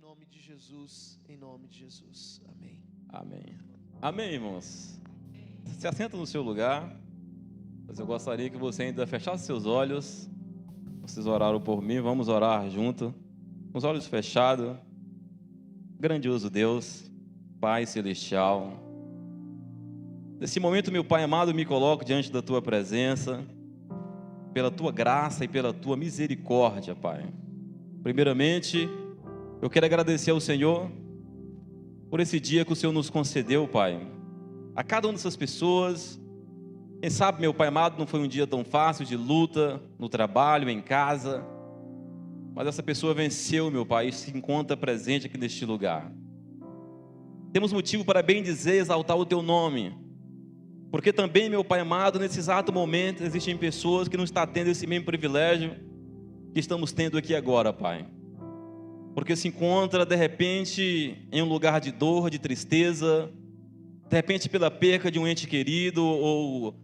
nome de Jesus, em nome de Jesus. Amém. Amém. Amém, irmãos. Se assenta no seu lugar, mas eu gostaria que você ainda fechasse seus olhos. Vocês oraram por mim, vamos orar junto, com os olhos fechados. Grandioso Deus, Pai Celestial, nesse momento, meu Pai amado, me coloco diante da Tua presença, pela Tua graça e pela Tua misericórdia, Pai. Primeiramente, eu quero agradecer ao Senhor por esse dia que o Senhor nos concedeu, Pai. A cada uma dessas pessoas, quem sabe, meu Pai amado, não foi um dia tão fácil de luta, no trabalho, em casa, mas essa pessoa venceu, meu Pai, e se encontra presente aqui neste lugar. Temos motivo para bem dizer, exaltar o Teu nome, porque também, meu Pai amado, nesse exato momento, existem pessoas que não estão tendo esse mesmo privilégio que estamos tendo aqui agora, Pai. Porque se encontra, de repente, em um lugar de dor, de tristeza, de repente pela perca de um ente querido, ou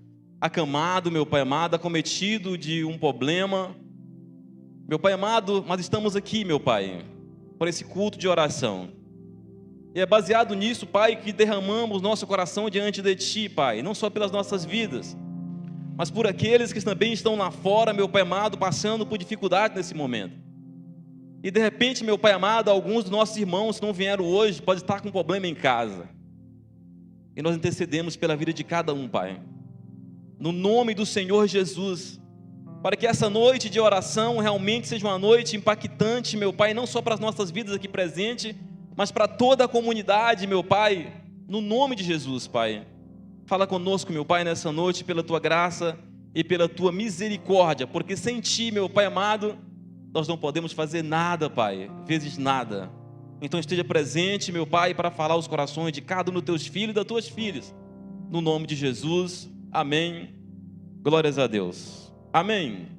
acamado, meu Pai amado, acometido de um problema. Meu Pai amado, mas estamos aqui, meu Pai, por esse culto de oração. E é baseado nisso, Pai, que derramamos nosso coração diante de Ti, Pai, não só pelas nossas vidas, mas por aqueles que também estão lá fora, meu Pai amado, passando por dificuldade nesse momento. E de repente, meu Pai amado, alguns dos nossos irmãos que não vieram hoje, podem estar com um problema em casa. E nós intercedemos pela vida de cada um, Pai, no nome do Senhor Jesus, para que essa noite de oração realmente seja uma noite impactante, meu Pai, não só para as nossas vidas aqui presentes, mas para toda a comunidade, meu Pai, no nome de Jesus, Pai. Fala conosco, meu Pai, nessa noite, pela Tua graça e pela Tua misericórdia, porque sem Ti, meu Pai amado, nós não podemos fazer nada, Pai, vezes nada. Então esteja presente, meu Pai, para falar os corações de cada um dos Teus filhos e das Tuas filhas, no nome de Jesus, amém, glórias a Deus, amém.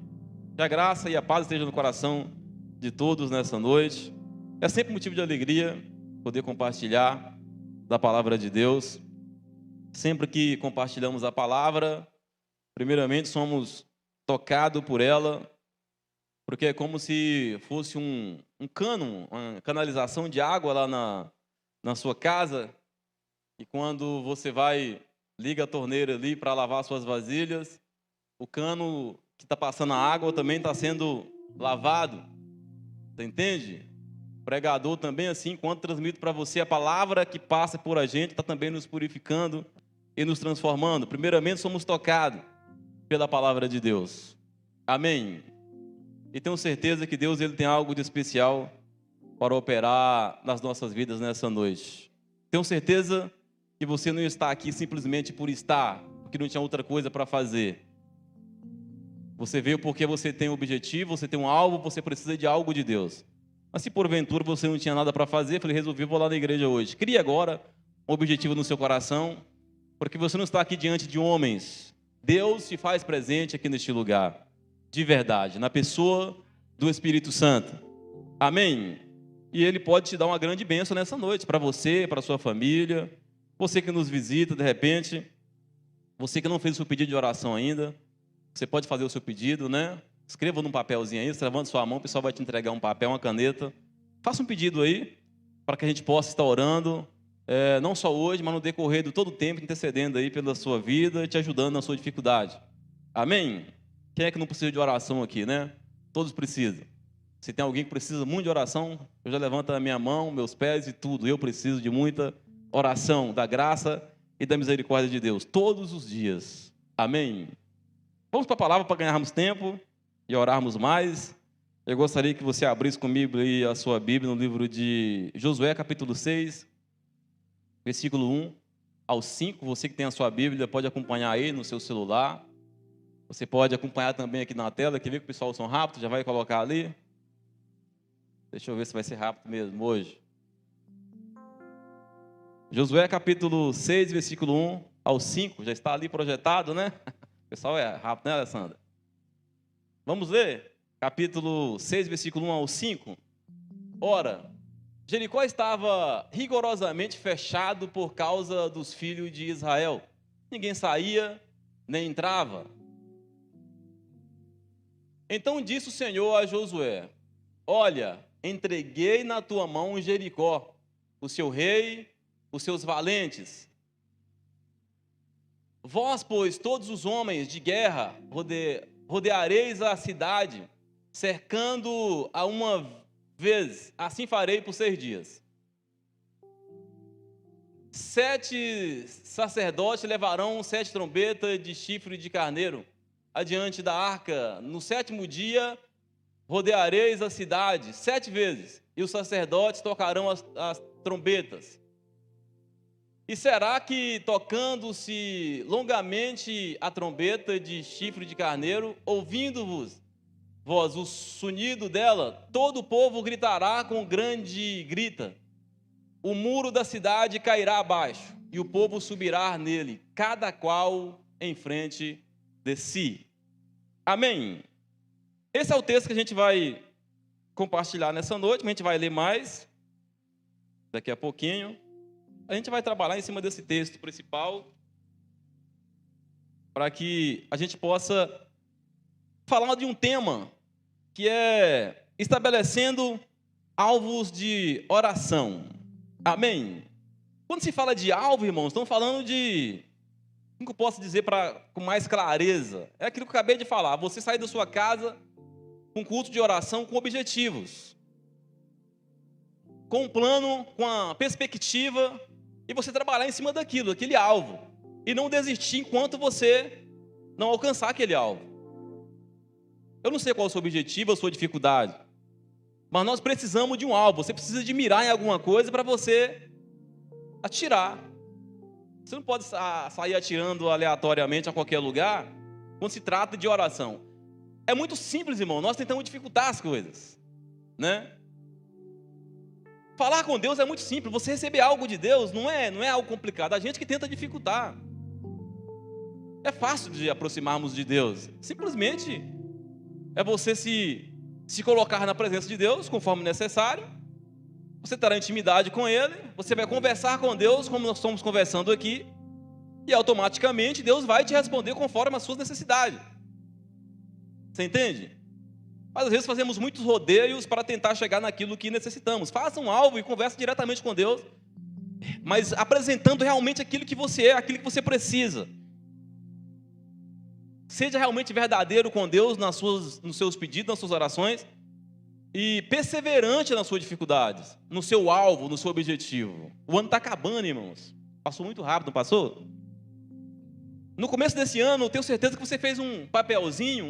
Que a graça e a paz estejam no coração de todos nessa noite. É sempre motivo de alegria poder compartilhar da palavra de Deus. Sempre que compartilhamos a palavra, primeiramente somos tocados por ela, porque é como se fosse um cano, uma canalização de água lá na sua casa, e quando você liga a torneira ali para lavar suas vasilhas, o cano que está passando a água também está sendo lavado, você entende? O pregador também, assim, quando transmite para você a palavra que passa por a gente, está também nos purificando e nos transformando. Primeiramente, somos tocados pela palavra de Deus. Amém. E tenho certeza que Deus ele tem algo de especial para operar nas nossas vidas nessa noite. Tenho certeza que você não está aqui simplesmente por estar, porque não tinha outra coisa para fazer. Você veio porque você tem um objetivo, você tem um alvo, você precisa de algo de Deus. Mas se porventura você não tinha nada para fazer, falei, resolvi, vou lá na igreja hoje. Crie agora um objetivo no seu coração, porque você não está aqui diante de homens. Deus se faz presente aqui neste lugar. De verdade, na pessoa do Espírito Santo. Amém? E Ele pode te dar uma grande bênção nessa noite, para você, para a sua família, você que nos visita de repente, você que não fez o seu pedido de oração ainda, você pode fazer o seu pedido, né? Escreva num papelzinho aí, você levanta sua mão, o pessoal vai te entregar um papel, uma caneta. Faça um pedido aí, para que a gente possa estar orando, não só hoje, mas no decorrer de todo o tempo, intercedendo aí pela sua vida e te ajudando na sua dificuldade. Amém? Quem é que não precisa de oração aqui, né? Todos precisam. Se tem alguém que precisa muito de oração, eu já levanto a minha mão, meus pés e tudo. Eu preciso de muita oração, da graça e da misericórdia de Deus, todos os dias. Amém? Vamos para a palavra para ganharmos tempo e orarmos mais. Eu gostaria que você abrisse comigo aí a sua Bíblia no livro de Josué, capítulo 6, versículo 1 ao 5. Você que tem a sua Bíblia pode acompanhar aí no seu celular. Você pode acompanhar também aqui na tela, que vê que o pessoal são rápidos, já vai colocar ali. Deixa eu ver se vai ser rápido mesmo hoje. Josué capítulo 6, versículo 1 ao 5, já está ali projetado, né? O pessoal é rápido, né, Alessandra? Vamos ler? Capítulo 6, versículo 1 ao 5. Ora, Jericó estava rigorosamente fechado por causa dos filhos de Israel. Ninguém saía, nem entrava. Então disse o Senhor a Josué: olha, entreguei na tua mão Jericó, o seu rei, os seus valentes. Vós, pois, todos os homens de guerra, rodeareis a cidade, cercando-a uma vez, assim farei por 6 dias. 7 sacerdotes levarão 7 trombetas de chifre de carneiro adiante da arca. No 7º dia, rodeareis a cidade 7 vezes, e os sacerdotes tocarão as trombetas. E será que, tocando-se longamente a trombeta de chifre de carneiro, ouvindo-vos vós o sonido dela, todo o povo gritará com grande grita. O muro da cidade cairá abaixo, e o povo subirá nele, cada qual em frente de si. Amém? Esse é o texto que a gente vai compartilhar nessa noite, a gente vai ler mais daqui a pouquinho. A gente vai trabalhar em cima desse texto principal para que a gente possa falar de um tema que é estabelecendo alvos de oração. Amém? Quando se fala de alvo, irmãos, estamos falando de... Como eu posso dizer com mais clareza? É aquilo que eu acabei de falar. Você sair da sua casa com culto de oração com objetivos, com um plano, com a perspectiva, e você trabalhar em cima daquilo, aquele alvo, e não desistir enquanto você não alcançar aquele alvo. Eu não sei qual é o seu objetivo, a sua dificuldade, mas nós precisamos de um alvo. Você precisa de mirar em alguma coisa para você atirar. Você não pode sair atirando aleatoriamente a qualquer lugar quando se trata de oração. É muito simples, irmão, nós tentamos dificultar as coisas, né? Falar com Deus é muito simples. Você receber algo de Deus não é algo complicado. A gente que tenta dificultar. É fácil de aproximarmos de Deus. Simplesmente é você se colocar na presença de Deus conforme necessário. Você terá intimidade com Ele. Você vai conversar com Deus como nós estamos conversando aqui. E automaticamente Deus vai te responder conforme as suas necessidades. Você entende? Mas às vezes fazemos muitos rodeios para tentar chegar naquilo que necessitamos. Faça um alvo e converse diretamente com Deus, mas apresentando realmente aquilo que você é, aquilo que você precisa. Seja realmente verdadeiro com Deus nos seus pedidos, nas suas orações, e perseverante nas suas dificuldades, no seu alvo, no seu objetivo. O ano está acabando, irmãos. Passou muito rápido, não passou? No começo desse ano, eu tenho certeza que você fez um papelzinho,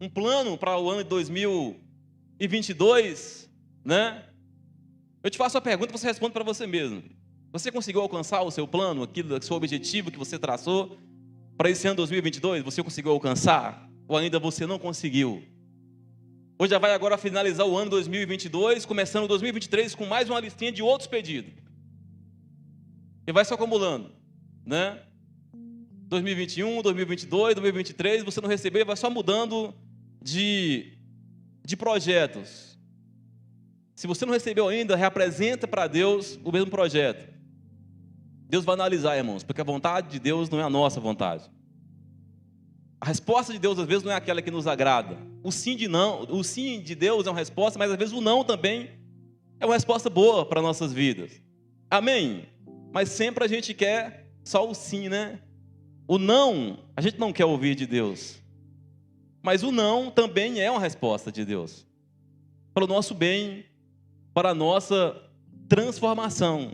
um plano para o ano de 2022, né? Eu te faço a pergunta e você responde para você mesmo. Você conseguiu alcançar o seu plano, o seu objetivo que você traçou para esse ano 2022? Você conseguiu alcançar? Ou ainda você não conseguiu? Hoje já vai agora finalizar o ano 2022, começando o 2023 com mais uma listinha de outros pedidos. E vai se acumulando, né? 2021, 2022, 2023, você não recebeu, vai só mudando de projetos. Se você não recebeu ainda, reapresenta para Deus o mesmo projeto. Deus vai analisar, irmãos, porque a vontade de Deus não é a nossa vontade. A resposta de Deus às vezes não é aquela que nos agrada. O sim de Deus é uma resposta, mas às vezes o não também é uma resposta boa para nossas vidas. Amém? Mas sempre a gente quer só o sim, né? O não, a gente não quer ouvir de Deus. Mas o não também é uma resposta de Deus. Para o nosso bem, para a nossa transformação.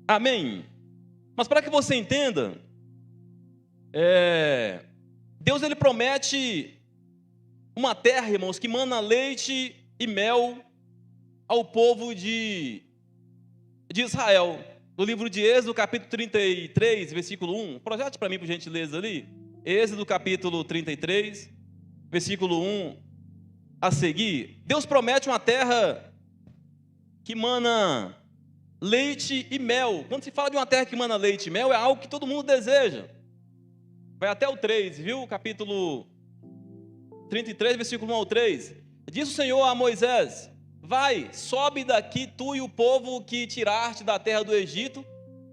Amém? Mas para que você entenda, Deus ele promete uma terra, irmãos, que mana leite e mel ao povo de Israel. No livro de Êxodo, capítulo 33, versículo 1. Projete para mim, por gentileza, ali. Êxodo, capítulo 33, versículo 1 a seguir. Deus promete uma terra que mana leite e mel. Quando se fala de uma terra que mana leite e mel, é algo que todo mundo deseja. Vai até o 3, viu? Capítulo 33, versículo 1 ao 3. Diz o Senhor a Moisés: vai, sobe daqui tu e o povo que tiraste da terra do Egito,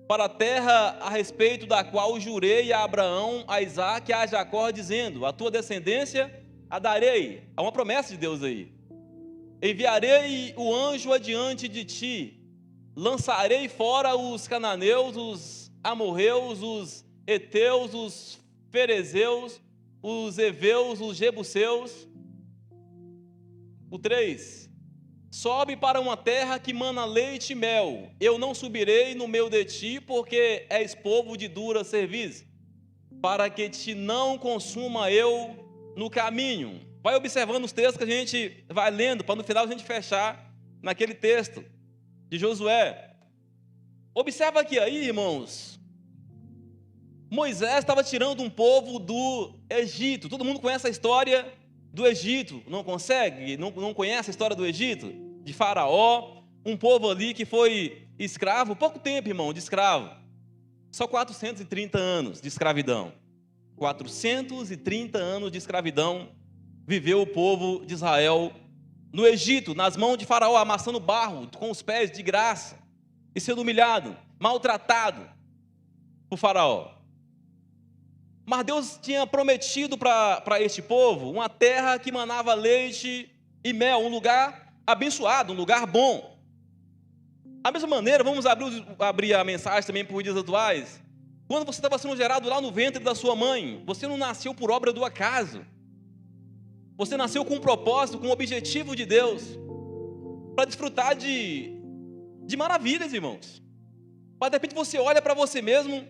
para a terra a respeito da qual jurei a Abraão, a Isaque e a Jacó, dizendo: a tua descendência a darei. Há uma promessa de Deus aí. enviarei o anjo adiante de ti, lançarei fora os cananeus, os amorreus, os heteus, os ferezeus, os heveus, os jebuseus. O 3: sobe para uma terra que mana leite e mel. Eu não subirei no meio de ti, porque és povo de dura cerviz, para que te não consuma eu no caminho. Vai observando os textos que a gente vai lendo, para no final a gente fechar naquele texto de Josué. Observa que aí, irmãos, Moisés estava tirando um povo do Egito. Todo mundo conhece a história do Egito, não consegue? Não conhece a história do Egito? De Faraó, um povo ali que foi escravo, pouco tempo, irmão, de escravo. Só 430 anos de escravidão. 430 anos de escravidão viveu o povo de Israel no Egito, nas mãos de Faraó, amassando barro com os pés de graça e sendo humilhado, maltratado por Faraó. Mas Deus tinha prometido para este povo uma terra que manava leite e mel, um lugar abençoado, um lugar bom. Da mesma maneira, vamos abrir a mensagem também para os dias atuais. Quando você estava sendo gerado lá no ventre da sua mãe, você não nasceu por obra do acaso. Você nasceu com um propósito, com um objetivo de Deus, para desfrutar de maravilhas, irmãos. Mas de repente você olha para você mesmo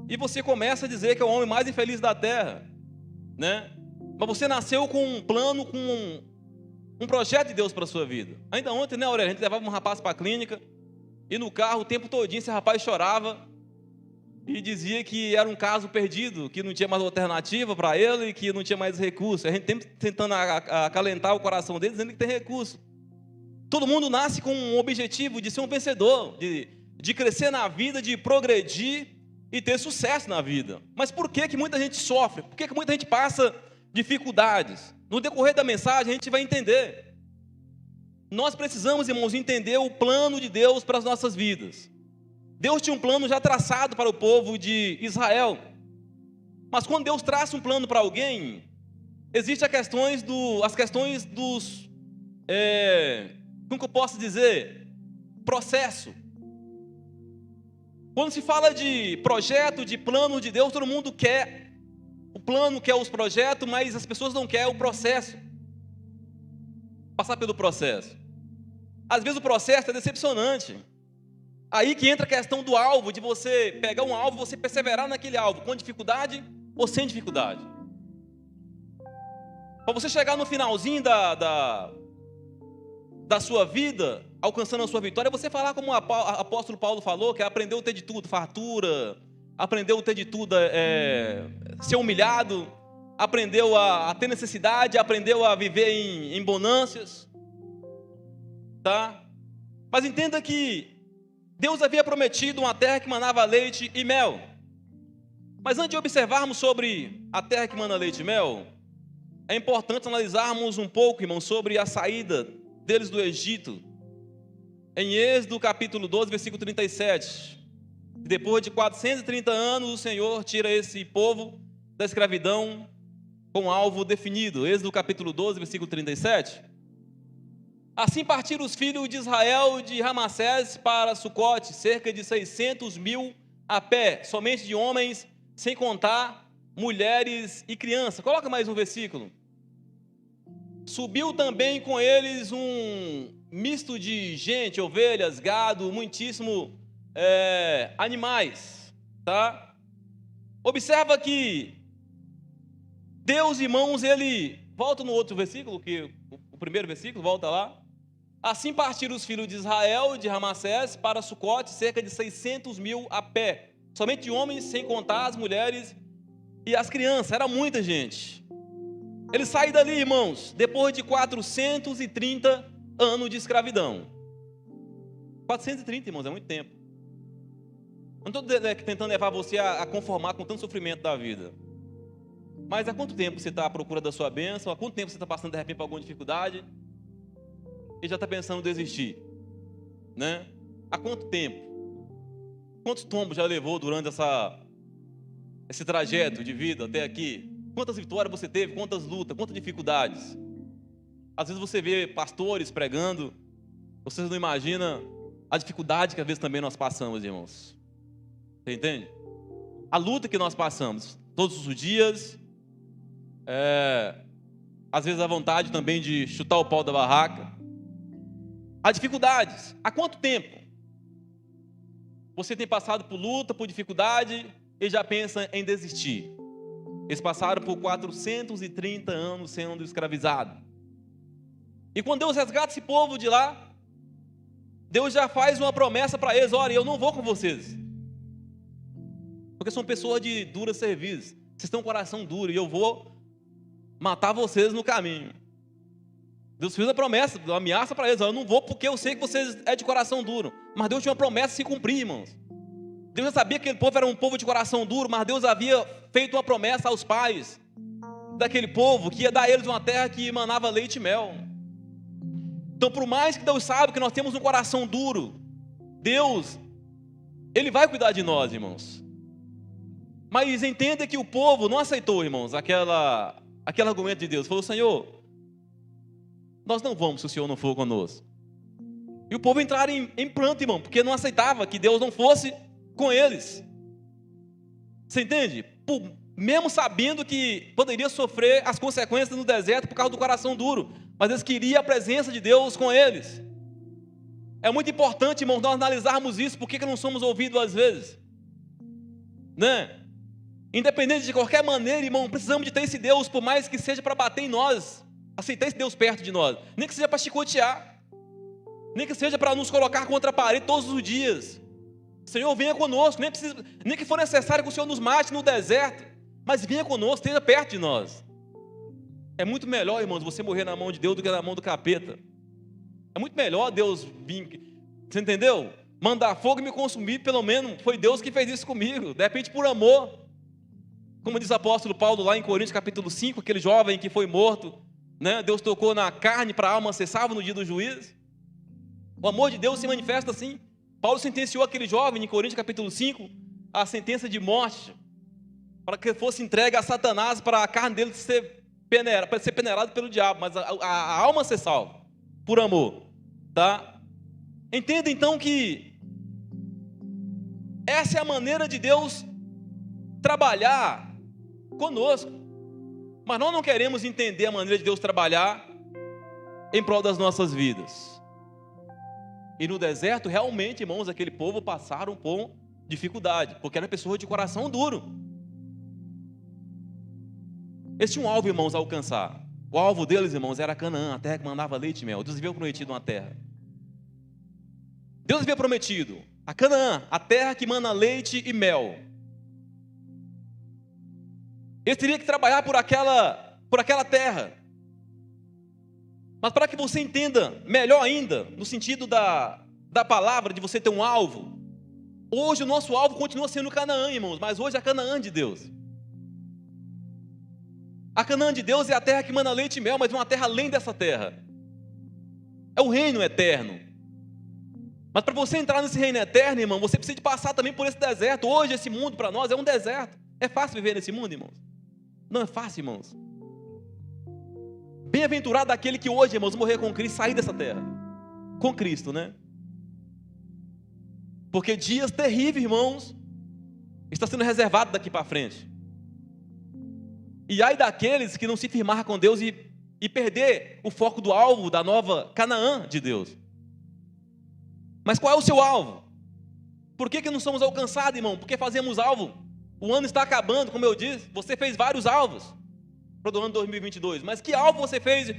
e você começa a dizer que é o homem mais infeliz da terra, né? Mas você nasceu com um plano, com um projeto de Deus para a sua vida. Ainda ontem, né, Aurélia, a gente levava um rapaz para a clínica e no carro o tempo todinho esse rapaz chorava e dizia que era um caso perdido, que não tinha mais alternativa para ele e que não tinha mais recurso. A gente sempre tentando acalentar o coração dele, dizendo que tem recurso. Todo mundo nasce com um objetivo de ser um vencedor, de crescer na vida, de progredir e ter sucesso na vida. Mas por que muita gente sofre? Por que muita gente passa dificuldades? No decorrer da mensagem a gente vai entender. Nós precisamos, irmãos, entender o plano de Deus para as nossas vidas. Deus tinha um plano já traçado para o povo de Israel. Mas quando Deus traça um plano para alguém, existem as questões dos, como que eu posso dizer? Processo. Quando se fala de projeto, de plano de Deus, todo mundo quer o plano, quer os projetos, mas as pessoas não querem o processo. Passar pelo processo. Às vezes o processo é decepcionante. Aí que entra a questão do alvo, de você pegar um alvo, você perseverar naquele alvo, com dificuldade ou sem dificuldade. Para você chegar no finalzinho da sua vida, alcançando a sua vitória, você falar como o apóstolo Paulo falou, que aprendeu a ter de tudo, fartura, aprendeu a ter de tudo, ser humilhado, aprendeu a ter necessidade, aprendeu a viver em bonâncias, tá? Mas entenda que Deus havia prometido uma terra que manava leite e mel. Mas antes de observarmos sobre a terra que mana leite e mel, é importante analisarmos um pouco, irmão, sobre a saída deles do Egito. Em Êxodo capítulo 12, versículo 37. Depois de 430 anos, o Senhor tira esse povo da escravidão com um alvo definido. Êxodo capítulo 12, versículo 37. Assim partiram os filhos de Israel de Ramassés para Sucote, cerca de 600 mil a pé, somente de homens, sem contar mulheres e crianças. Coloca mais um versículo. Subiu também com eles um misto de gente, ovelhas, gado, muitíssimo animais, tá? Observa que Deus, irmãos, ele volta no outro versículo, que o primeiro versículo, volta lá. Assim partiram os filhos de Israel de Ramassés para Sucote, cerca de 600 mil a pé, somente de homens, sem contar as mulheres e as crianças. Era muita gente. Eles saíram dali, irmãos, depois de 430 anos de escravidão. 430, irmãos, é muito tempo. Não estou tentando levar você a conformar com tanto sofrimento da vida. Mas há quanto tempo você está à procura da sua bênção? Há quanto tempo você está passando de repente por alguma dificuldade? E já está pensando em desistir, né? Há quanto tempo? Quantos tombos já levou durante esse trajeto de vida até aqui? Quantas vitórias você teve? Quantas lutas? Quantas dificuldades? Às vezes você vê pastores pregando, vocês não imaginam a dificuldade que às vezes também nós passamos, irmãos. Você entende? A luta que nós passamos todos os dias, às vezes a vontade também de chutar o pau da barraca. Há dificuldades. Há quanto tempo você tem passado por luta, por dificuldade e já pensa em desistir? Eles passaram por 430 anos sendo escravizados. E quando Deus resgata esse povo de lá, Deus já faz uma promessa para eles: olha, eu não vou com vocês, porque são pessoas de dura serviço, vocês têm um coração duro e eu vou matar vocês no caminho. Deus fez a promessa, uma ameaça para eles: eu não vou porque eu sei que vocês é de coração duro. Mas Deus tinha uma promessa de se cumprir, irmãos. Deus já sabia que aquele povo era um povo de coração duro, mas Deus havia feito uma promessa aos pais daquele povo, que ia dar a eles uma terra que emanava leite e mel. Então, por mais que Deus saiba que nós temos um coração duro, Deus, Ele vai cuidar de nós, irmãos. Mas entenda que o povo não aceitou, irmãos, aquele argumento de Deus. Falou: Senhor, nós não vamos se o Senhor não for conosco. E o povo entraram em pranto, irmão, porque não aceitava que Deus não fosse com eles. Você entende? Mesmo sabendo que poderia sofrer as consequências no deserto por causa do coração duro, mas eles queriam a presença de Deus com eles. É muito importante, irmãos, nós analisarmos isso. Por que não somos ouvidos às vezes? Né? Independente de qualquer maneira, irmão, precisamos de ter esse Deus, por mais que seja para bater em nós, aceitar esse Deus perto de nós, nem que seja para chicotear, nem que seja para nos colocar contra a parede todos os dias. Senhor, venha conosco, nem que for necessário que o Senhor nos mate no deserto, mas venha conosco, esteja perto de nós. É muito melhor, irmãos, você morrer na mão de Deus do que na mão do capeta. É muito melhor Deus vir, você entendeu? Mandar fogo e me consumir, pelo menos foi Deus que fez isso comigo, de repente por amor. Como diz o apóstolo Paulo lá em Coríntios capítulo 5, aquele jovem que foi morto, né? Deus tocou na carne para a alma ser salva no dia do juízo. O amor de Deus se manifesta assim. Paulo sentenciou aquele jovem em Coríntios capítulo 5 a sentença de morte, para que fosse entregue a Satanás, para a carne dele ser peneirado pelo diabo, mas a alma ser salva por amor, tá? Entenda então que essa é a maneira de Deus trabalhar conosco, mas nós não queremos entender a maneira de Deus trabalhar em prol das nossas vidas. E no deserto, realmente, irmãos, aquele povo passaram por dificuldade, porque eram pessoas de coração duro. Eles tinham um alvo, irmãos, a alcançar. O alvo deles, irmãos, era Canaã, a terra que mandava leite e mel. Deus havia prometido uma terra. Deus havia prometido a Canaã, a terra que manda leite e mel. Eles teriam que trabalhar por aquela terra. Mas para que você entenda melhor ainda, no sentido da palavra, de você ter um alvo, hoje o nosso alvo continua sendo Canaã, irmãos, mas hoje é a Canaã de Deus. A Canaã de Deus é a terra que manda leite e mel, mas uma terra além dessa terra. É o reino eterno. Mas para você entrar nesse reino eterno, irmão, você precisa de passar também por esse deserto. Hoje esse mundo para nós é um deserto. É fácil viver nesse mundo, irmãos? Não é fácil, irmãos. Bem-aventurado aquele que hoje, irmãos, morrer com Cristo, sair dessa terra. Com Cristo, né? Porque dias terríveis, irmãos, está sendo reservado daqui para frente. E ai daqueles que não se firmar com Deus e perder o foco do alvo da nova Canaã de Deus. Mas qual é o seu alvo? Por que não somos alcançados, irmão? Porque fazemos alvo. O ano está acabando, como eu disse, você fez vários alvos para o ano 2022, mas que alvo você fez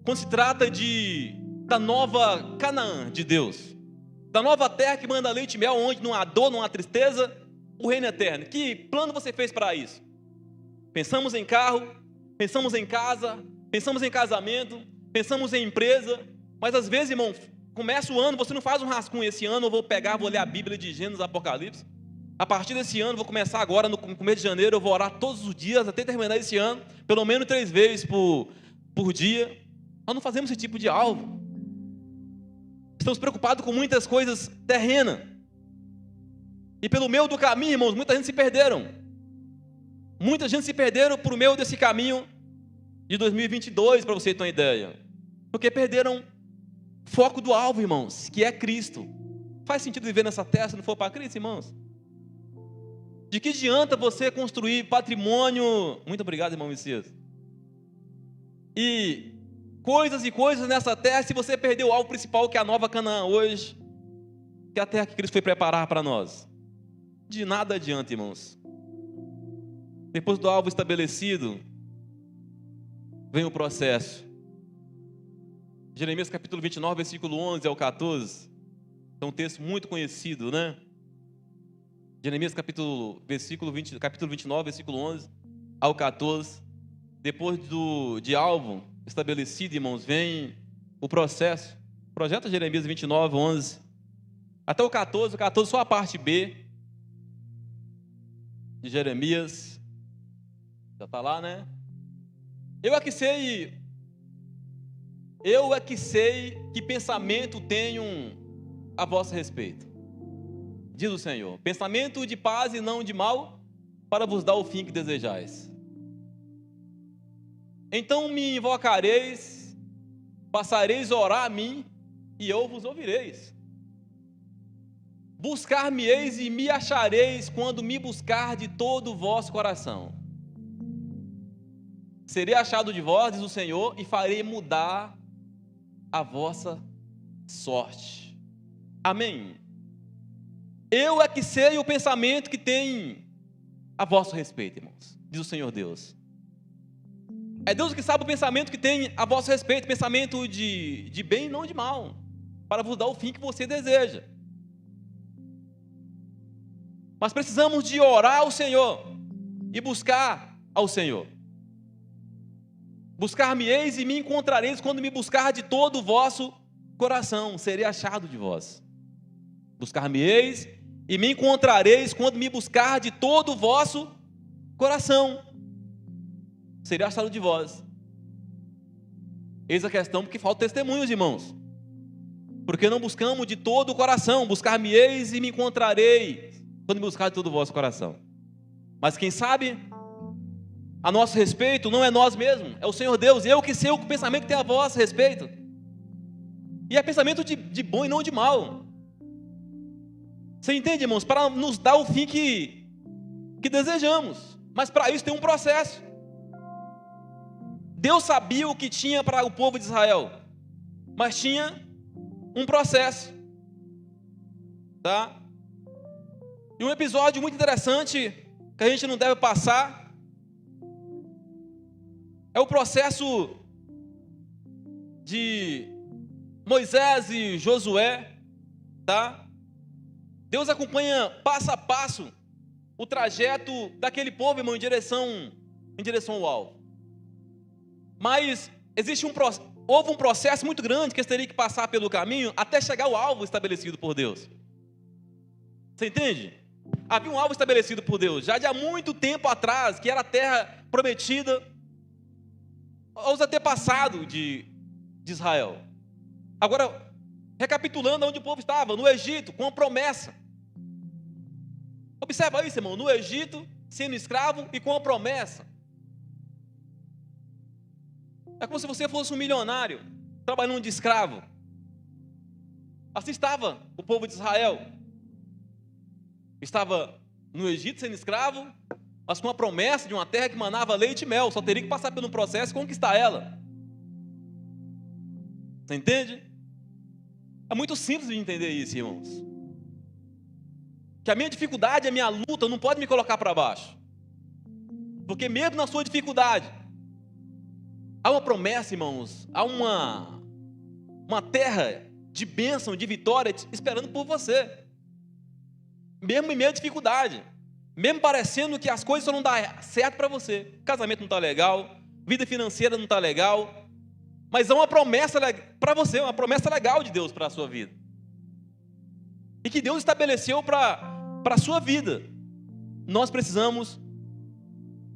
quando se trata da nova Canaã de Deus? Da nova terra que manda leite e mel, onde não há dor, não há tristeza, o reino eterno. Que plano você fez para isso? Pensamos em carro, pensamos em casa, pensamos em casamento, pensamos em empresa, mas às vezes, irmão, começa o ano, você não faz um rascunho. Esse ano eu vou ler a Bíblia de Gênesis, Apocalipse. A partir desse ano, vou começar agora, no começo de janeiro, eu vou orar todos os dias, até terminar esse ano, pelo menos 3 vezes por dia. Nós não fazemos esse tipo de alvo. Estamos preocupados com muitas coisas terrenas. E pelo meio do caminho, irmãos, muita gente se perderam. Muita gente se perderam por meio desse caminho de 2022, para você ter uma ideia. Porque perderam o foco do alvo, irmãos, que é Cristo. Faz sentido viver nessa terra se não for para Cristo, irmãos? De que adianta você construir patrimônio? Muito obrigado, irmão Messias. E coisas nessa terra se você perder o alvo principal, que é a nova Canaã hoje, que é a terra que Cristo foi preparar para nós. De nada adianta, irmãos. Depois do alvo estabelecido, vem o processo. Jeremias capítulo 29, versículo 11 ao 14. É um texto muito conhecido, né? Jeremias capítulo 29, versículo 11 ao 14. Depois de alvo estabelecido, irmãos, vem o processo. Projeta Jeremias 29, 11 até o 14. O 14 só a parte B de Jeremias. Já está lá, né? Eu é que sei que pensamento tenho a vosso respeito, diz o Senhor, pensamento de paz e não de mal, para vos dar o fim que desejais. Então me invocareis, passareis a orar a mim, e eu vos ouvireis. Buscar-me-eis e me achareis, quando me buscar de todo o vosso coração. Serei achado de vós, diz o Senhor, e farei mudar a vossa sorte. Amém. Eu é que sei o pensamento que tem a vosso respeito, irmãos, diz o Senhor Deus. É Deus que sabe o pensamento que tem a vosso respeito, pensamento de bem e não de mal, para vos dar o fim que você deseja. Mas precisamos de orar ao Senhor e buscar ao Senhor. Buscar-me-eis e me encontrareis, quando me buscar de todo o vosso coração, serei achado de vós. Buscar-me-eis e me encontrareis, quando me buscar de todo o vosso coração, serei achado de vós. Eis a questão, porque falta testemunhos, irmãos. Porque não buscamos de todo o coração. Buscar-me-eis e me encontrareis, quando me buscar de todo o vosso coração. Mas quem sabe a nosso respeito não é nós mesmos, é o Senhor Deus. Eu que sei o pensamento que tem a vosso respeito. E é pensamento de bom e não de mal. Você entende, irmãos? Para nos dar o fim que desejamos. Mas para isso tem um processo. Deus sabia o que tinha para o povo de Israel, mas tinha um processo, tá? E um episódio muito interessante que a gente não deve passar é o processo de Moisés e Josué, tá? Deus acompanha passo a passo o trajeto daquele povo, irmão, em direção ao alvo. Mas houve um processo muito grande que eles teriam que passar pelo caminho até chegar ao alvo estabelecido por Deus. Você entende? Havia um alvo estabelecido por Deus, já de há muito tempo atrás, que era a terra prometida aos antepassados de Israel. Agora, recapitulando onde o povo estava, no Egito, com a promessa. Observa isso, irmão, no Egito, sendo escravo e com a promessa. É como se você fosse um milionário, trabalhando de escravo. Assim estava o povo de Israel. Estava no Egito sendo escravo, mas com a promessa de uma terra que manava leite e mel. Só teria que passar pelo processo e conquistar ela. Você entende? É muito simples de entender isso, irmãos. Que a minha dificuldade, a minha luta não pode me colocar para baixo. Porque mesmo na sua dificuldade, há uma promessa, irmãos, há uma terra de bênção, de vitória esperando por você. Mesmo em meio à dificuldade, mesmo parecendo que as coisas só não dão certo para você. Casamento não está legal, vida financeira não está legal, mas há uma promessa para você, uma promessa legal de Deus para a sua vida. E que Deus estabeleceu para a sua vida. Nós precisamos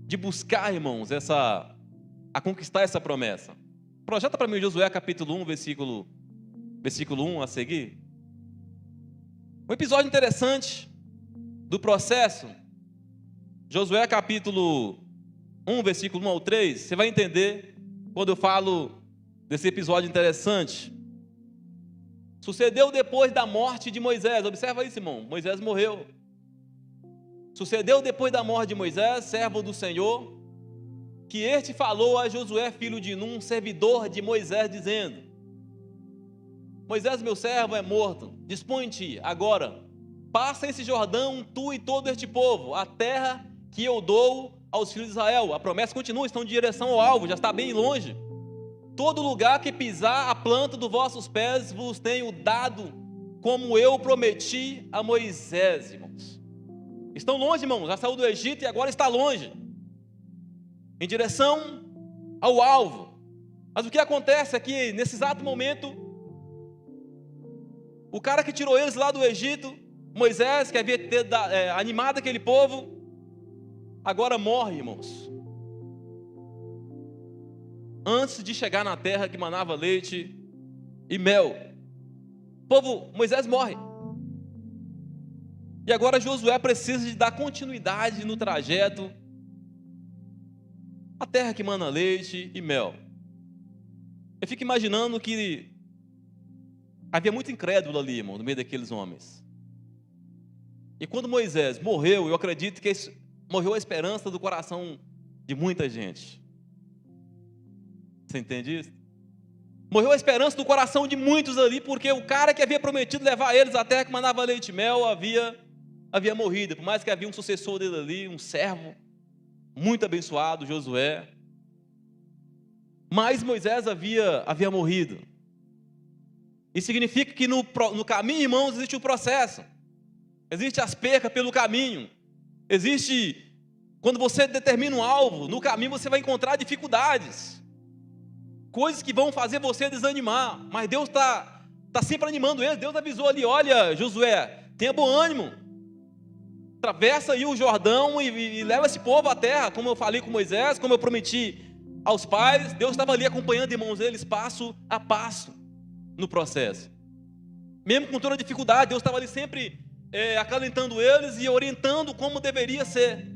de buscar, irmãos, a conquistar essa promessa. Projeta para mim Josué capítulo 1, versículo 1 a seguir. Um episódio interessante do processo. Josué capítulo 1, versículo 1 ao 3. Você vai entender quando eu falo desse episódio interessante. Sucedeu depois da morte de Moisés. Observa isso, irmão. Moisés morreu. Sucedeu depois da morte de Moisés, servo do Senhor, que este falou a Josué, filho de Num, servidor de Moisés, dizendo: Moisés, meu servo, é morto. Dispõe-te agora, passa esse Jordão, tu e todo este povo, a terra que eu dou aos filhos de Israel. A promessa continua, estão em direção ao alvo, já está bem longe. Todo lugar que pisar a planta dos vossos pés vos tenho dado, como eu prometi a Moisés, irmãos. Estão longe, irmãos, já saiu do Egito e agora está longe, em direção ao alvo. Mas o que acontece é que, nesse exato momento, o cara que tirou eles lá do Egito, Moisés, que havia animado aquele povo, agora morre, irmãos. Antes de chegar na terra que manava leite e mel, Moisés morre. E agora Josué precisa de dar continuidade no trajeto, a terra que mana leite e mel. Eu fico imaginando que havia muito incrédulo ali, irmão, no meio daqueles homens. E quando Moisés morreu, eu acredito que morreu a esperança do coração de muita gente. Você entende isso? Morreu a esperança do coração de muitos ali, porque o cara que havia prometido levar eles à terra que mandava leite e mel havia morrido. Por mais que havia um sucessor dele ali, um servo muito abençoado, Josué. Mas Moisés havia morrido. Isso significa que no caminho, irmãos, existe um processo. Existe as percas pelo caminho. Existe, quando você determina um alvo, no caminho você vai encontrar dificuldades. Coisas que vão fazer você desanimar. Mas Deus está sempre animando eles. Deus avisou ali: olha, Josué, tenha bom ânimo. Atravessa aí o Jordão e leva esse povo à terra, como eu falei com Moisés, como eu prometi aos pais. Deus estava ali acompanhando, irmãos, eles passo a passo no processo. Mesmo com toda a dificuldade, Deus estava ali sempre acalentando eles e orientando como deveria ser.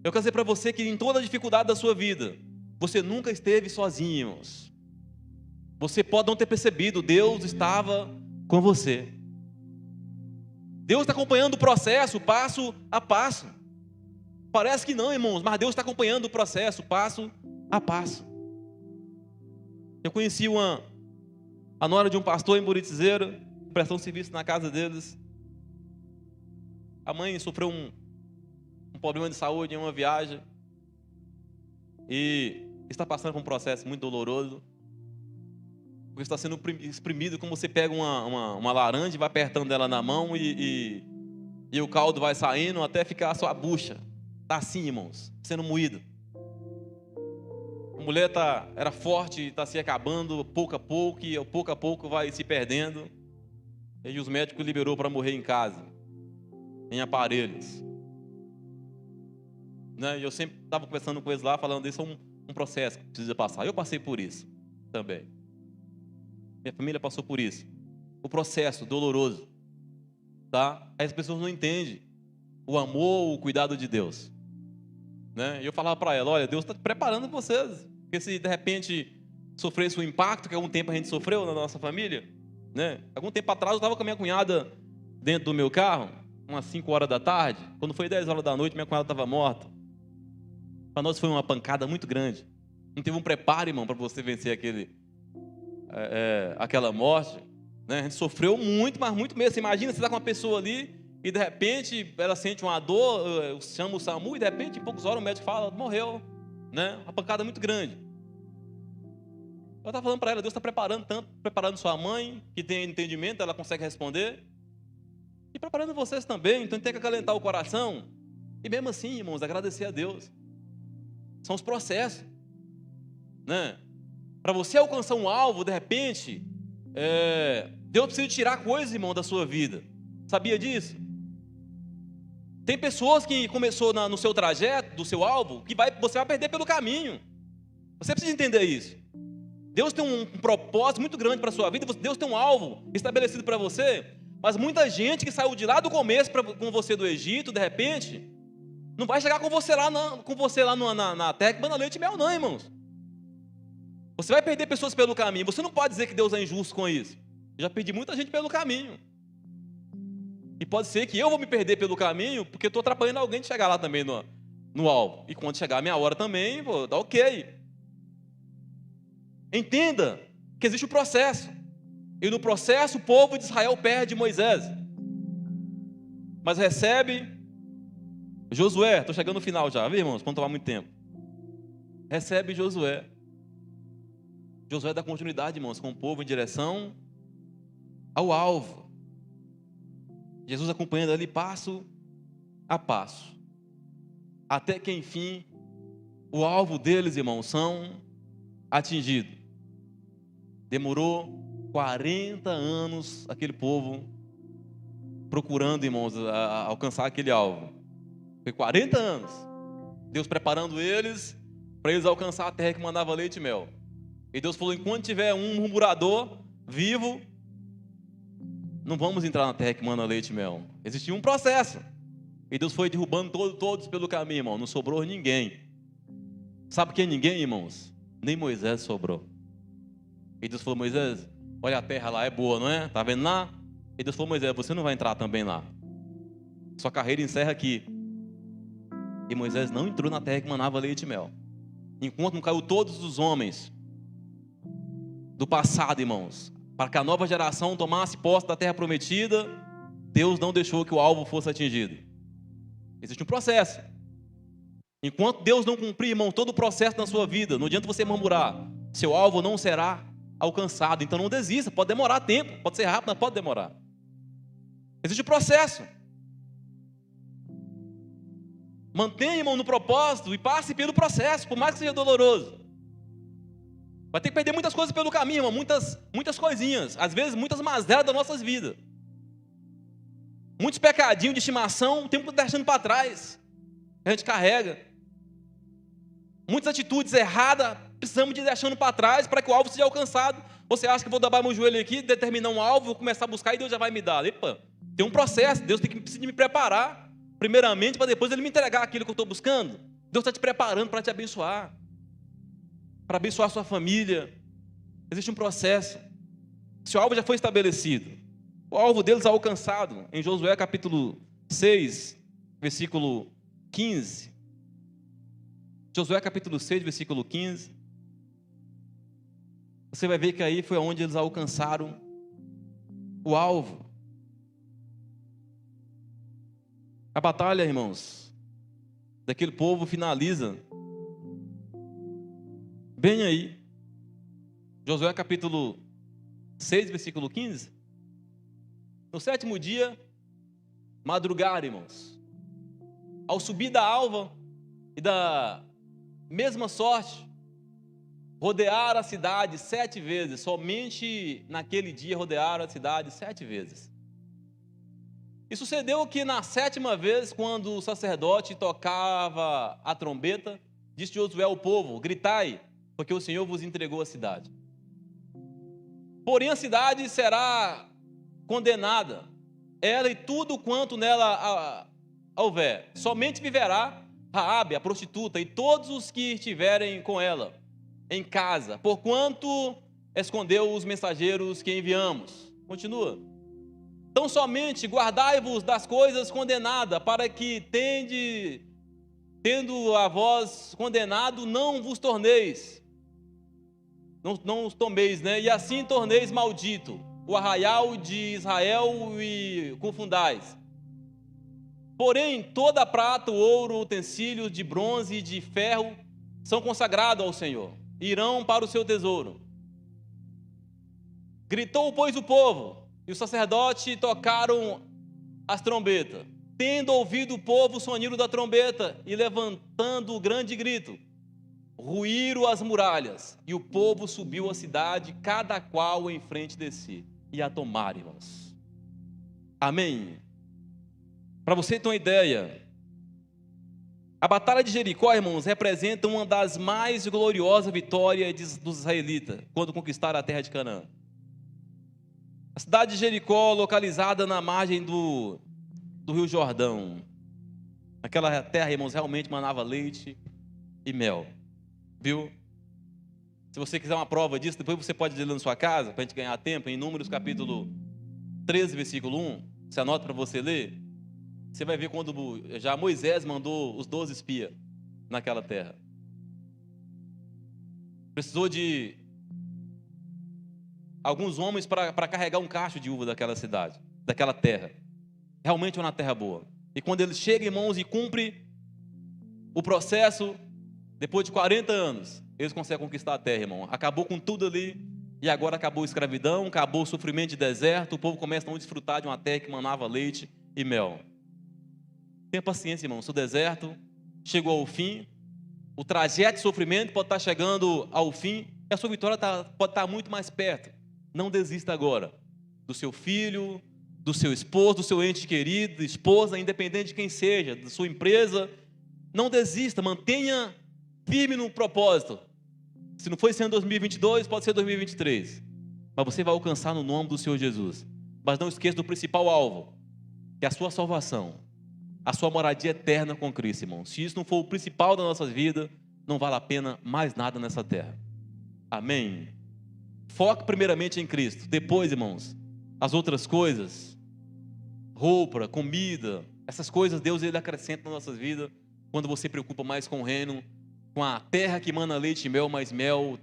Eu quero dizer para você que em toda a dificuldade da sua vida, você nunca esteve sozinho, irmãos. Você pode não ter percebido, Deus estava com você. Deus está acompanhando o processo, passo a passo. Parece que não, irmãos, mas Deus está acompanhando o processo, passo a passo. Eu conheci a nora de um pastor em Buritizeira, prestou serviço na casa deles. A mãe sofreu um problema de saúde em uma viagem e está passando por um processo muito doloroso, porque está sendo exprimido, como você pega uma laranja e vai apertando ela na mão e o caldo vai saindo até ficar a sua bucha. Está assim, irmãos, sendo moído. A mulher era forte, está se acabando pouco a pouco vai se perdendo. E os médicos liberou para morrer em casa, em aparelhos. Né? E eu sempre estava conversando com eles lá, falando isso é um processo que precisa passar. Eu passei por isso também. Minha família passou por isso. O processo doloroso. Tá? Aí as pessoas não entendem o amor, o cuidado de Deus. Né? E eu falava para ela: olha, Deus está preparando vocês. Porque se de repente sofresse o impacto que algum tempo a gente sofreu na nossa família, né? Algum tempo atrás eu estava com a minha cunhada dentro do meu carro, umas 5 horas da tarde. Quando foi 10 horas da noite, minha cunhada estava morta. Para nós foi uma pancada muito grande. Não teve um preparo, irmão, para você vencer aquela morte. Né? A gente sofreu muito, mas muito mesmo. Você imagina, você está com uma pessoa ali e de repente ela sente uma dor, chama o SAMU e de repente em poucas horas o médico fala: morreu. Né? Uma pancada muito grande. Eu estava falando para ela: Deus está preparando sua mãe, que tem entendimento, ela consegue responder, e preparando vocês também. Então tem que acalentar o coração. E mesmo assim, irmãos, agradecer a Deus. São os processos, né? Para você alcançar um alvo, de repente, Deus precisa tirar coisas, irmão, da sua vida. Sabia disso? Tem pessoas que começou no seu trajeto, do seu alvo, que você vai perder pelo caminho. Você precisa entender isso. Deus tem um propósito muito grande para a sua vida. Deus tem um alvo estabelecido para você. Mas muita gente que saiu de lá do começo com você do Egito, de repente, não vai chegar com você lá na terra que manda leite e mel, não, irmãos. Você vai perder pessoas pelo caminho. Você não pode dizer que Deus é injusto com isso. Eu já perdi muita gente pelo caminho. E pode ser que eu vou me perder pelo caminho porque estou atrapalhando alguém de chegar lá também no alvo. E quando chegar a minha hora também, vou dar ok. Entenda que existe o processo. E no processo o povo de Israel perde Moisés. Mas recebe Josué. Estou chegando no final já, viu, irmãos? Para não tomar muito tempo. Recebe Josué. Josué dá continuidade, irmãos, com o povo em direção ao alvo. Jesus acompanhando ali passo a passo. Até que, enfim, o alvo deles, irmãos, são atingidos. Demorou 40 anos aquele povo procurando, irmãos, alcançar aquele alvo. Foi 40 anos. Deus preparando eles para eles alcançar a terra que mandava leite e mel. E Deus falou, enquanto tiver um murmurador vivo, não vamos entrar na terra que manda leite e mel. Existia um processo. E Deus foi derrubando todos pelo caminho, irmão. Não sobrou ninguém. Sabe quem é ninguém, irmãos? Nem Moisés sobrou. E Deus falou, Moisés, olha a terra lá, é boa, não é? Tá vendo lá? E Deus falou, Moisés, você não vai entrar também lá. Sua carreira encerra aqui. E Moisés não entrou na terra que manava leite e mel. Enquanto não caiu todos os homens do passado, irmãos, para que a nova geração tomasse posse da terra prometida, Deus não deixou que o alvo fosse atingido. Existe um processo. Enquanto Deus não cumprir, irmão, todo o processo na sua vida, não adianta você murmurar, seu alvo não será alcançado. Então não desista, pode demorar tempo, pode ser rápido, mas pode demorar. Existe um processo. Mantenha, irmão, no propósito e passe pelo processo, por mais que seja doloroso. Vai ter que perder muitas coisas pelo caminho, irmão, muitas coisinhas, às vezes muitas mazelas das nossas vidas. Muitos pecadinhos de estimação, o tempo está deixando para trás, a gente carrega. Muitas atitudes erradas, precisamos de ir deixando para trás para que o alvo seja alcançado. Você acha que eu vou dobrar meu joelho aqui, determinar um alvo, vou começar a buscar e Deus já vai me dar? Epa, tem um processo, Deus precisa de me preparar, primeiramente, para depois Ele me entregar aquilo que eu estou buscando. Deus está te preparando para te abençoar, para abençoar a sua família. Existe um processo. Se o alvo já foi estabelecido, o alvo deles é alcançado, em Josué capítulo 6, versículo 15. Josué capítulo 6, versículo 15. Você vai ver que aí foi onde eles alcançaram o alvo. A batalha, irmãos, daquele povo finaliza bem aí. Josué capítulo 6, versículo 15. No 7º dia, madrugaram, irmãos. Ao subir da alva e da mesma sorte, rodearam a cidade 7 vezes. Somente naquele dia rodearam a cidade 7 vezes. E sucedeu que na 7ª vez, quando o sacerdote tocava a trombeta, disse Josué ao povo, gritai, porque o Senhor vos entregou a cidade. Porém a cidade será condenada, ela e tudo quanto nela houver. Somente viverá Raabe, a prostituta, e todos os que estiverem com ela em casa, porquanto escondeu os mensageiros que enviamos. Continua. Então somente guardai-vos das coisas condenadas, para que tendo a vós condenado, não vos torneis, não os tomeis, né? E assim torneis maldito o arraial de Israel e confundais. Porém, toda prata, ouro, utensílios de bronze e de ferro são consagrados ao Senhor, irão para o seu tesouro. Gritou, pois, o povo, e os sacerdotes tocaram as trombetas. Tendo ouvido o povo o sonido da trombeta e levantando o grande grito, ruíram as muralhas, e o povo subiu à cidade, cada qual em frente de si, e a tomaram, irmãos. Amém? Para você ter uma ideia, a batalha de Jericó, irmãos, representa uma das mais gloriosas vitórias dos israelitas, quando conquistaram a terra de Canaã. A cidade de Jericó, localizada na margem do Rio Jordão. Aquela terra, irmãos, realmente manava leite e mel. Viu? Se você quiser uma prova disso, depois você pode ler na sua casa, para a gente ganhar tempo, em Números capítulo 13, versículo 1, você anota para você ler, você vai ver quando já Moisés mandou os 12 espias naquela terra. Precisou de alguns homens para carregar um cacho de uva daquela cidade, daquela terra. Realmente é uma terra boa. E quando eles chegam, irmãos, e cumpre o processo, depois de 40 anos, eles conseguem conquistar a terra, irmão. Acabou com tudo ali, e agora acabou a escravidão, acabou o sofrimento de deserto, o povo começa a não desfrutar de uma terra que manava leite e mel. Tenha paciência, irmão, se o deserto chegou ao fim, o trajeto de sofrimento pode estar chegando ao fim, e a sua vitória pode estar muito mais perto. Não desista agora do seu filho, do seu esposo, do seu ente querido, esposa, independente de quem seja, da sua empresa. Não desista, mantenha firme no propósito. Se não foi esse ano 2022, pode ser 2023. Mas você vai alcançar no nome do Senhor Jesus. Mas não esqueça do principal alvo, que é a sua salvação, a sua moradia eterna com Cristo, irmão. Se isso não for o principal da nossa vida, não vale a pena mais nada nessa terra. Amém? Foque primeiramente em Cristo. Depois, irmãos, as outras coisas, roupa, comida, essas coisas Deus ele acrescenta nas nossas vidas quando você se preocupa mais com o reino, com a terra que mana leite e mel, mas mel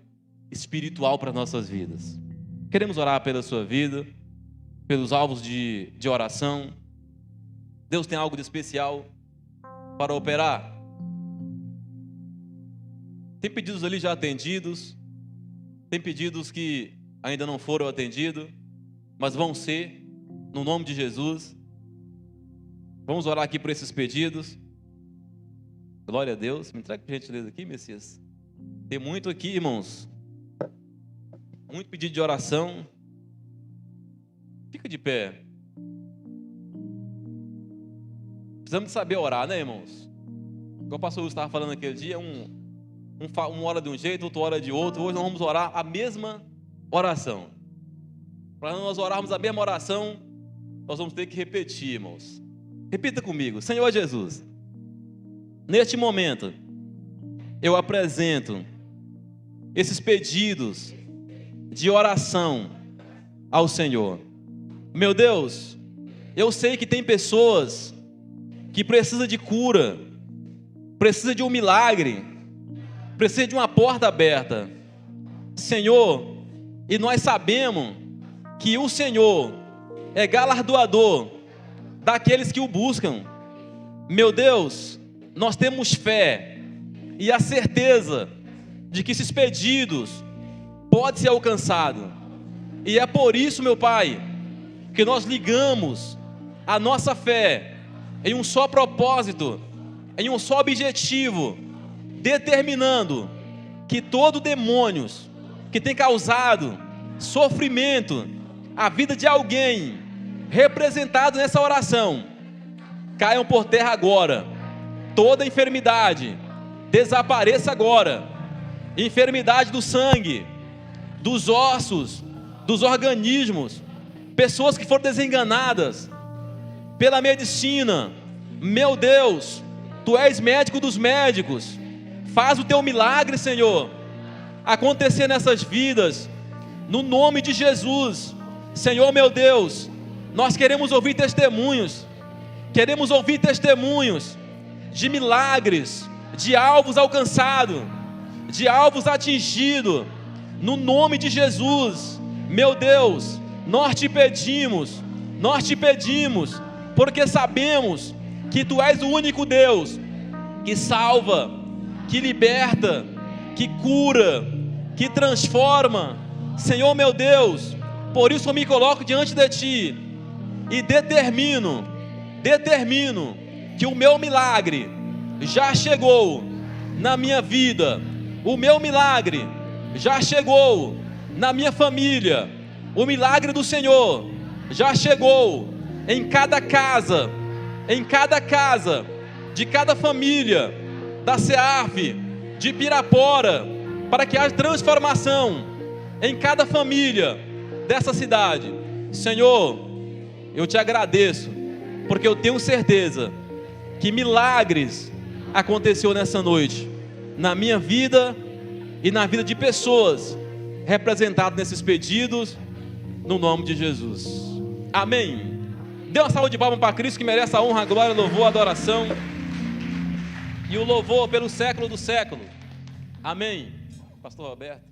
espiritual para as nossas vidas. Queremos orar pela sua vida, pelos alvos de oração. Deus tem algo de especial para operar. Tem pedidos ali já atendidos, tem pedidos que ainda não foram atendidos, mas vão ser, no nome de Jesus. Vamos orar aqui por esses pedidos. Glória a Deus. Me entrega por gentileza aqui, Messias. Tem muito aqui, irmãos. Muito pedido de oração. Fica de pé. Precisamos saber orar, né, irmãos? Igual o pastor Lúcio estava falando aquele dia, um ora de um jeito, outro ora de outro. Hoje nós vamos orar a mesma oração. Para nós orarmos a mesma oração, nós vamos ter que repetir, irmãos. Repita comigo. Senhor Jesus, neste momento, eu apresento esses pedidos de oração ao Senhor. Meu Deus, eu sei que tem pessoas que precisam de cura, precisam de um milagre, precisam de uma porta aberta. Senhor, e nós sabemos que o Senhor é galardoador daqueles que o buscam. Meu Deus, nós temos fé e a certeza de que esses pedidos podem ser alcançados. E é por isso, meu Pai, que nós ligamos a nossa fé em um só propósito, em um só objetivo, determinando que todo demônios que tem causado sofrimento à vida de alguém representado nessa oração, caiam por terra agora. Toda enfermidade desapareça agora. Enfermidade do sangue, dos ossos, dos organismos, pessoas que foram desenganadas pela medicina. Meu Deus, Tu és médico dos médicos. Faz o Teu milagre, Senhor, acontecer nessas vidas, no nome de Jesus. Senhor, meu Deus, nós queremos ouvir testemunhos de milagres, de alvos alcançados, de alvos atingidos, no nome de Jesus. Meu Deus, nós te pedimos, porque sabemos que Tu és o único Deus que salva, que liberta, que cura, que transforma. Senhor meu Deus, por isso eu me coloco diante de Ti e determino que o meu milagre já chegou na minha vida, o meu milagre já chegou na minha família, o milagre do Senhor já chegou em cada casa, de cada família, da CEAF, de Pirapora, para que haja transformação em cada família dessa cidade. Senhor, eu Te agradeço, porque eu tenho certeza que milagres aconteceu nessa noite, na minha vida e na vida de pessoas representadas nesses pedidos, no nome de Jesus. Amém. Dê uma salva de palmas para Cristo, que merece a honra, a glória, o louvor, a adoração e o louvor pelo século do século. Amém. Pastor Roberto.